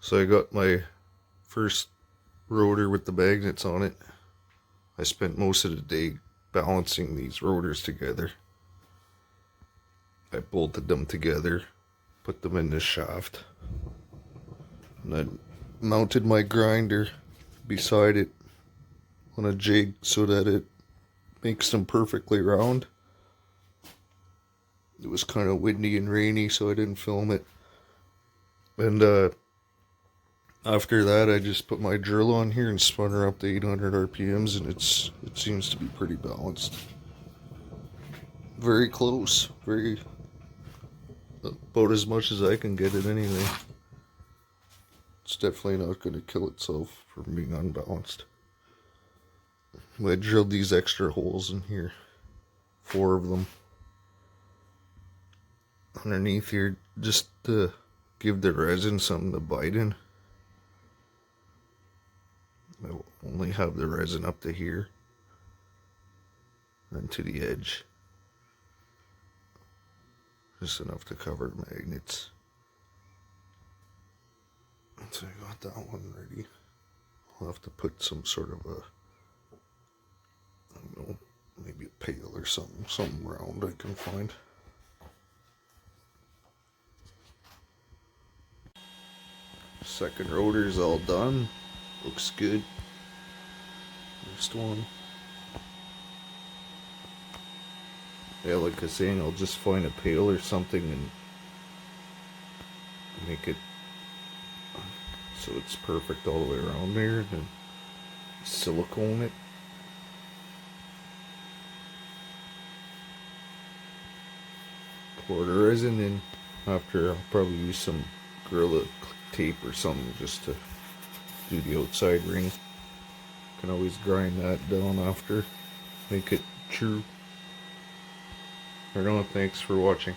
So I got my first rotor with the magnets on it. I spent most of the day balancing these rotors together. I bolted them together, put them in this shaft, and then mounted my grinder beside it on a jig so that it makes them perfectly round. It was kind of windy and rainy, so I didn't film it. And after that, I just put my drill on here and spun her up to 800 RPMs, and it seems to be pretty balanced. Very close, about as much as I can get it anyway. It's definitely not going to kill itself for being unbalanced. I drilled these extra holes in here, 4 of them, underneath here, just to give the resin something to bite in. I will only have the resin up to here and to the edge, just enough to cover the magnets. So I got that one ready. I'll have to put some sort of a, I don't know, maybe a pail or something round I can find. Second rotor's all done. Looks good. First one. Yeah, like I was saying, I'll just find a pail or something and make it so it's perfect all the way around there, and silicone it. Pour the resin in. After, I'll probably use some Gorilla tape or something just to do the outside ring. Can always grind that down after, make it true. I don't know, thanks for watching.